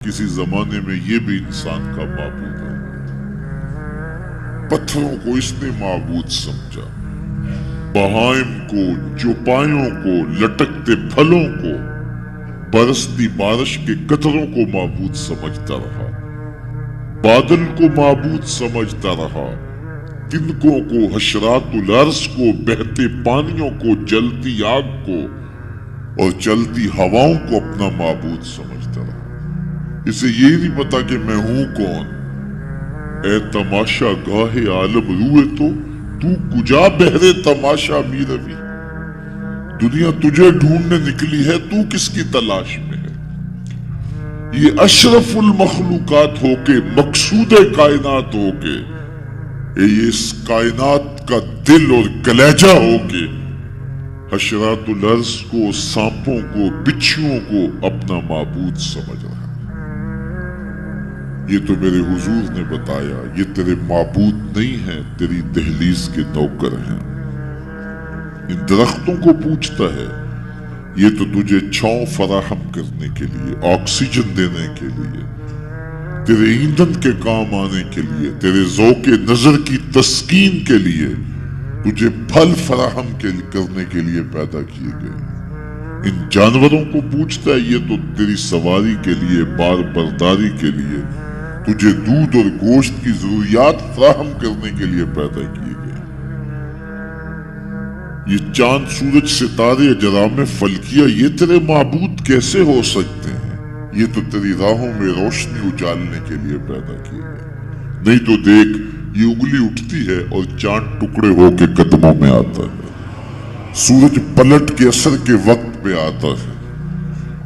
کسی زمانے میں یہ بھی انسان کا معبود ہے۔ پتھروں کو اس نے معبود سمجھا، بہائم کو، چوپایوں کو، لٹکتے پھلوں کو، برستی بارش کے قطروں کو معبود سمجھتا رہا، بادل کو معبود سمجھتا رہا، تنکوں کو، حشرات الارض کو، بہتے پانیوں کو، جلتی آگ کو اور چلتی ہواؤں کو اپنا معبود سمجھتا رہا۔ اسے یہ نہیں پتا کہ میں ہوں کون۔ اے تماشا گاہ عالم روئے تو کجا بہرے تماشا می روی۔ دنیا تجھے ڈھونڈنے نکلی ہے، تو کس کی تلاش میں ہے؟ یہ اشرف المخلوقات ہو کے، مقصود کائنات ہو کے، یہ اس کائنات کا دل اور کلیجہ ہو کے، حشرات الارض کو، سانپوں کو، بچھوؤں کو اپنا معبود سمجھ رہا ہے۔ یہ تو میرے حضور نے بتایا، یہ تیرے معبود نہیں ہیں، تیری دہلیز کے نوکر ہیں۔ ان درختوں کو پوچھتا ہے، یہ تو تجھے چھاؤں فراہم کرنے کے لیے، آکسیجن دینے کے لیے، تیرے ایندھن کے کام آنے کے لیے، تیرے ذوق نظر کی تسکین کے لیے، تجھے پھل فراہم کرنے کے لیے پیدا کیے گئے۔ ان جانوروں کو پوچھتا ہے، یہ تو تیری سواری کے لیے، بار برداری کے لیے، تجھے دودھ اور گوشت کی ضروریات فراہم کرنے کے لیے پیدا کیے گئے۔ یہ چاند، سورج، ستارے، اجرام فلکیہ، یہ تیرے معبود کیسے ہو سکتے ہیں؟ یہ تو تیری راہوں میں روشنی اجالنے کے لیے پیدا کیے گئے۔ نہیں تو دیکھ، یہ انگلی اٹھتی ہے اور چاند ٹکڑے ہو کے قدموں میں آتا ہے، سورج پلٹ کے اثر کے وقت پہ آتا ہے،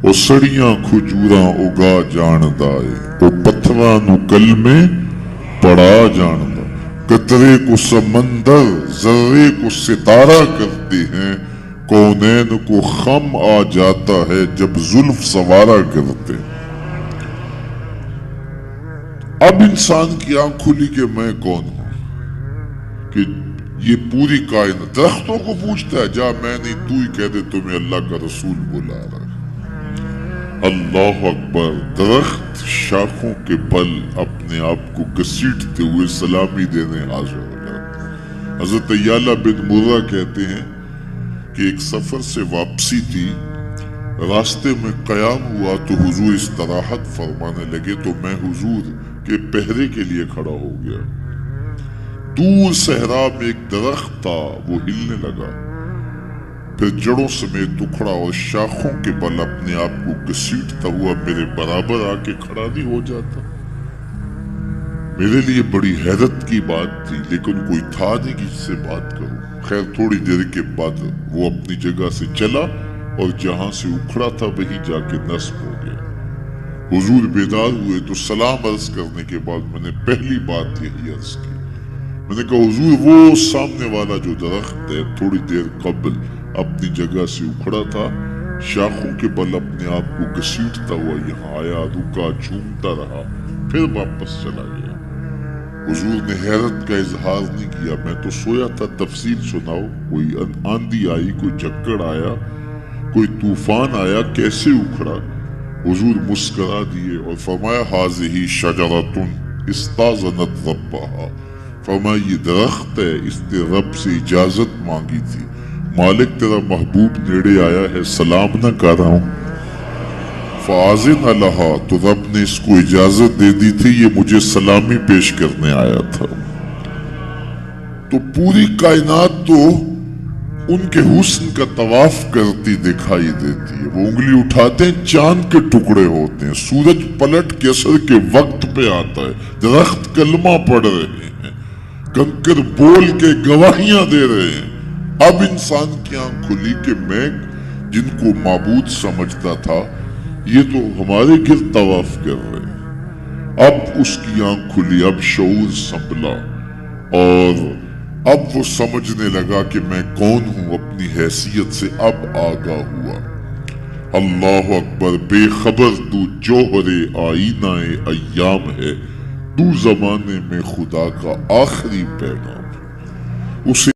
او سڑیاں کھجوراں اگا جاندہ ہے، او پتھراں نو کل میں پڑا جاندہ۔ قطرے کو سمندر، ذرے کو ستارہ کرتے ہیں، کونین کو خم آ جاتا ہے جب زلف سوارا کرتے۔ اب انسان کی آنکھ کھلی کہ میں کون ہوں، کہ یہ پوری کائنات۔ درختوں کو پوچھتا ہے، جا میں نہیں، تو ہی کہہ دے تمہیں اللہ کا رسول بلا رہا ہے۔ اللہ اکبر۔ درخت شاخوں کے بل اپنے آپ کو گھسیٹتے ہوئے سلامی دینے حاضر ہو جاتے۔ حضرت یعلا بن مرہ کہتے ہیں کہ ایک سفر سے واپسی تھی، راستے میں قیام ہوا تو حضور استراحت فرمانے لگے، تو میں حضور کے پہرے کے لیے کھڑا ہو گیا۔ دور صحرا میں ایک درخت تھا، وہ ہلنے لگا، پھر جڑوں سمیت اکھڑا اور شاخوں کے بل اپنے آپ کو گھسیٹتا ہوا میرے برابر آ کے کھڑا نہیں ہو جاتا۔ میرے لیے بڑی حیرت کی بات تھی، لیکن کوئی تھا نہیں کہ جس سے بات کروں۔ خیر تھوڑی دیر کے بعد وہ اپنی جگہ سے چلا اور جہاں سے اکھڑا تھا وہیں جا کے نصب ہو گیا۔ حضور بیدار ہوئے تو سلام عرض کرنے کے بعد میں نے پہلی بات یہی عرض کی، میں نے کہا حضور وہ سامنے والا جو درخت ہے تھوڑی دیر قبل اپنی جگہ سے اکھڑا تھا، شاخوں کے بل اپنے آپ کو گھسیٹتا ہوا یہاں آیا، رکا، جھومتا رہا، پھر واپس چلا گیا۔ حضور نے حیرت کا اظہار نہیں کیا، میں تو سویا تھا، تفصیل سناؤ، کوئی آندھی آئی، کوئی جھکڑ آیا، کوئی طوفان آیا، کیسے اکھڑا؟ حضور مسکرا دیے اور فرمایا ھذہ شجرۃ استاذنت ربھا، فرمایا یہ درخت ہے، اس نے رب سے اجازت مانگی تھی، مالک تیرا محبوب نیڑے آیا ہے، سلام نہ کر رہا ہوں، فآذن لہا، تو رب نے اس کو اجازت دے دی تھی، یہ مجھے سلامی پیش کرنے آیا تھا۔ تو پوری کائنات تو ان کے حسن کا طواف کرتی دکھائی دیتی ہے۔ وہ انگلی اٹھاتے ہیں، چاند کے ٹکڑے ہوتے ہیں، سورج پلٹ کے اثر کے وقت پہ آتا ہے، درخت کلمہ پڑھ رہے ہیں، کنکر بول کے گواہیاں دے رہے ہیں۔ اب انسان کی آنکھ کھلی کہ میں جن کو معبود سمجھتا تھا یہ تو ہمارے گرد طواف کر رہے ہیں۔ اب اس کی آنکھ کھلی، اب شعور سنبھلا اور اب وہ سمجھنے لگا کہ میں کون ہوں، اپنی حیثیت سے اب آگاہ ہوا۔ اللہ اکبر۔ بے خبر تو جوہر آئینہ ایام ہے، تو زمانے میں خدا کا آخری پیغام ہے۔ اسے